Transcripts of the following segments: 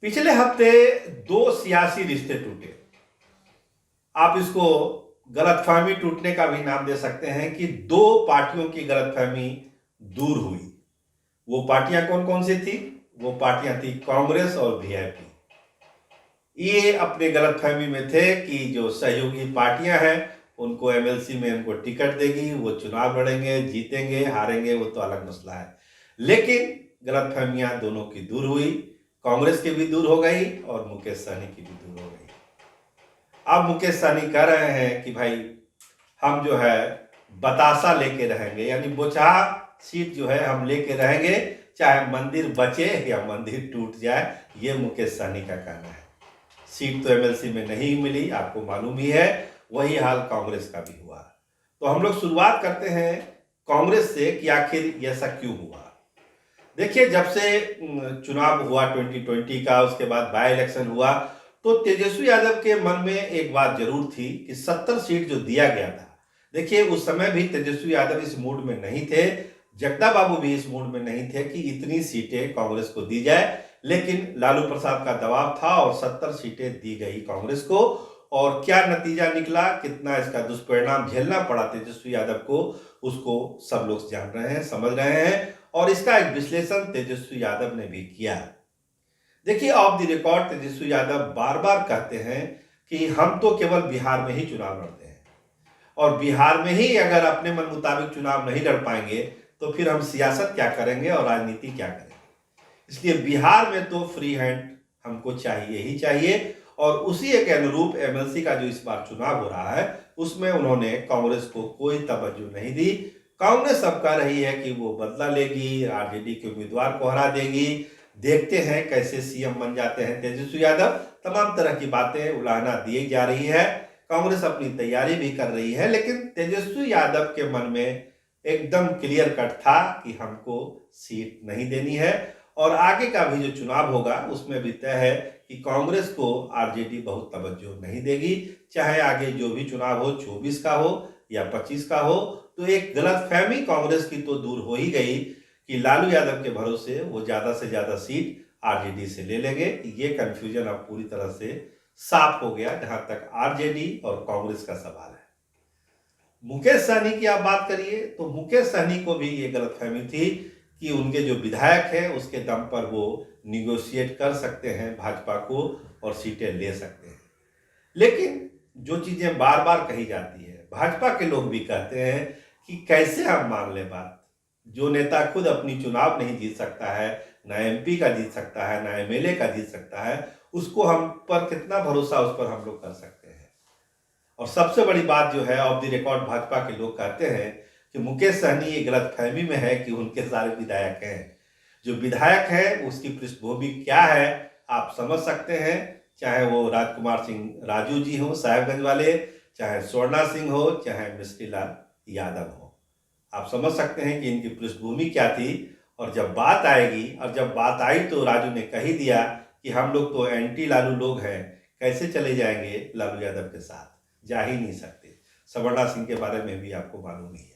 पिछले हफ्ते दो सियासी रिश्ते टूटे। आप इसको गलतफहमी टूटने का भी नाम दे सकते हैं कि दो पार्टियों की गलतफहमी दूर हुई। वो पार्टियां कौन कौन सी थी? वो पार्टियां थी कांग्रेस और वीआईपी। ये अपने गलतफहमी में थे कि जो सहयोगी पार्टियां हैं उनको एमएलसी में उनको टिकट देगी, वो चुनाव लड़ेंगे, जीतेंगे हारेंगे वो तो अलग मसला है। लेकिन गलतफहमियां दोनों की दूर हुई, कांग्रेस की भी दूर हो गई और मुकेश सहनी की भी दूर हो गई। अब मुकेश सहनी कह रहे हैं कि भाई हम जो है बतासा लेके रहेंगे, यानी बोचहा सीट जो है हम लेके रहेंगे, चाहे मंदिर बचे या मंदिर टूट जाए। ये मुकेश सहनी का कहना है। सीट तो एमएलसी में नहीं मिली, आपको मालूम ही है। वही हाल कांग्रेस का भी हुआ। तो हम लोग शुरुआत करते हैं कांग्रेस से कि आखिर ऐसा क्यों हुआ। देखिए, जब से चुनाव हुआ 2020 का, उसके बाद बाय इलेक्शन हुआ, तो तेजस्वी यादव के मन में एक बात जरूर थी कि 70 सीट जो दिया गया था। देखिए, उस समय भी तेजस्वी यादव इस मूड में नहीं थे, जगदा बाबू भी इस मूड में नहीं थे कि इतनी सीटें कांग्रेस को दी जाए। लेकिन लालू प्रसाद का दबाव था और 70 सीटें दी गई कांग्रेस को। और क्या नतीजा निकला, कितना इसका दुष्परिणाम झेलना पड़ा तेजस्वी यादव को, उसको सब लोग जान रहे हैं, समझ रहे हैं। और इसका एक विश्लेषण तेजस्वी यादव ने भी किया। देखिए, of the record Tejashwi Yadav बार बार कहते हैं कि हम तो केवल बिहार में ही चुनाव लड़ते हैं, और बिहार में ही अगर अपने मन मुताबिक चुनाव नहीं लड़ पाएंगे तो फिर हम सियासत क्या करेंगे और राजनीति क्या करेंगे। इसलिए बिहार में तो फ्री हैंड हमको चाहिए ही चाहिए। और उसी एक अनुरूप एमएलसी का जो इस बार चुनाव हो रहा है उसमें उन्होंने कांग्रेस को कोई तवज्जो नहीं दी। कांग्रेस अब कह रही है कि वो बदला लेगी, आरजेडी के उम्मीदवार को हरा देगी, देखते हैं कैसे सीएम बन जाते हैं तेजस्वी यादव। तमाम तरह की बातें उलाहना दी जा रही है, कांग्रेस अपनी तैयारी भी कर रही है। लेकिन तेजस्वी यादव के मन में एकदम क्लियर कट था कि हमको सीट नहीं देनी है। और आगे का भी जो चुनाव होगा उसमें भी तय है कि कांग्रेस को आरजेडी बहुत तवज्जो नहीं देगी, चाहे आगे जो भी चुनाव हो, 24 का हो या 25 का हो। तो एक गलतफहमी कांग्रेस की तो दूर हो ही गई कि लालू यादव के भरोसे वो ज्यादा से ज्यादा सीट आरजेडी से ले लेंगे। ये कंफ्यूजन अब पूरी तरह से साफ हो गया जहां तक आरजेडी और कांग्रेस का सवाल है। मुकेश सहनी की आप बात करिए तो मुकेश सहनी को भी ये गलतफहमी थी कि उनके जो विधायक हैं उसके दम पर वो निगोशिएट कर सकते हैं भाजपा को और सीटें ले सकते हैं। लेकिन जो चीजें बार बार कही जाती है, भाजपा के लोग भी कहते हैं कि कैसे हम मान ले बात। जो नेता खुद अपनी चुनाव नहीं जीत सकता है, ना एमपी का जीत सकता है, ना एमएलए का जीत सकता है, उसको हम पर कितना भरोसा उस पर हम लोग कर सकते हैं। और सबसे बड़ी बात जो है, ऑफ द रिकॉर्ड भाजपा के लोग कहते हैं कि मुकेश सहनी ये गलतफहमी में है कि उनके सारे विधायक हैं। जो विधायक है उसकी पृष्ठभूमि क्या है आप समझ सकते हैं। चाहे वो राजकुमार सिंह राजू जी हो साहेबगंज वाले, चाहे स्वर्णा सिंह हो, चाहे मिश्रीलाल यादव हो, आप समझ सकते हैं कि इनकी पृष्ठभूमि क्या थी। और जब बात आएगी, और जब बात आई तो राजू ने कह ही दिया कि हम लोग तो एंटी लालू लोग हैं, कैसे चले जाएंगे लालू यादव के साथ, जा ही नहीं सकते। सवर्णा सिंह के बारे में भी आपको मालूम ही है।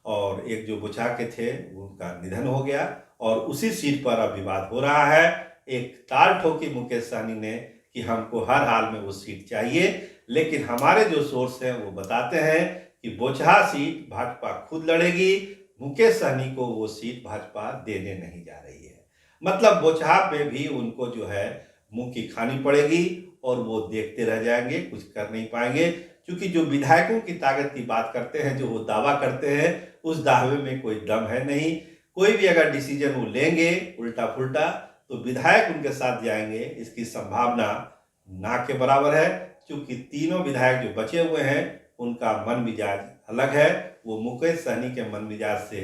और एक जो बुचा के थे उनका निधन हो गया और उसी सीट पर अब विवाद हो रहा है। एक ताल ठोकी मुकेश सहनी ने कि हमको हर हाल में वो सीट चाहिए। लेकिन हमारे जो सोर्स हैं वो बताते हैं कि बोचहा सीट भाजपा खुद लड़ेगी, मुकेश सहनी को वो सीट भाजपा देने नहीं जा रही है। मतलब बोचहा पे भी उनको जो है मुंह की खानी पड़ेगी और वो देखते रह जाएंगे, कुछ कर नहीं पाएंगे। क्योंकि जो विधायकों की ताकत की बात करते हैं, जो वो दावा करते हैं, उस दावे में कोई दम है नहीं। कोई भी अगर डिसीजन वो लेंगे उल्टा फुल्टा तो विधायक उनके साथ जाएंगे, इसकी संभावना ना के बराबर है। क्योंकि तीनों विधायक जो बचे हुए हैं उनका मन मिजाज अलग है, वो मुकेश सहनी के मन मिजाज से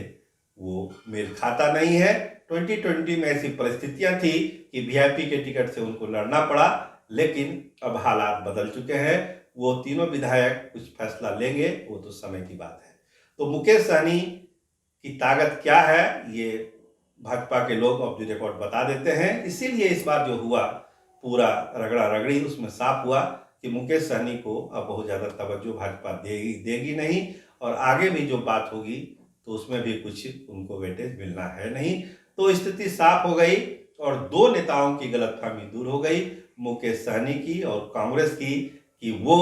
वो मेल खाता नहीं है। 2020 में ऐसी परिस्थितियां थी कि वीआईपी के टिकट से उनको लड़ना पड़ा, लेकिन अब हालात बदल चुके हैं। वो तीनों विधायक कुछ फैसला लेंगे, वो तो समय की बात है। तो मुकेश सहनी की ताकत क्या है ये भाजपा के लोग ऑफ द रिकॉर्ड बता देते हैं। इसीलिए इस बार जो हुआ पूरा रगड़ा रगड़ी, उसमें साफ हुआ कि मुकेश सहनी को अब बहुत ज़्यादा तवज्जो भाजपा देगी नहीं। और आगे भी जो बात होगी तो उसमें भी कुछ उनको वेटेज मिलना है नहीं। तो स्थिति साफ हो गई और दो नेताओं की गलतफहमी दूर हो गई, मुकेश सहनी की और कांग्रेस की, कि वो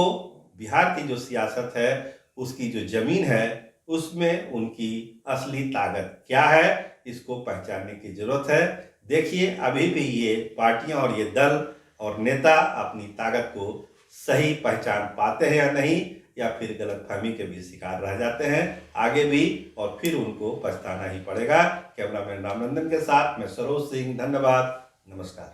बिहार की जो सियासत है, उसकी जो जमीन है, उसमें उनकी असली ताकत क्या है, इसको पहचानने की जरूरत है। देखिए अभी भी ये पार्टियां और ये दल और नेता अपनी ताकत को सही पहचान पाते हैं या नहीं, या फिर गलतफहमी के भी शिकार रह जाते हैं आगे भी, और फिर उनको पछताना ही पड़ेगा। कैमरामैन रामनंदन के साथ मैं सरोज सिंह, धन्यवाद, नमस्कार।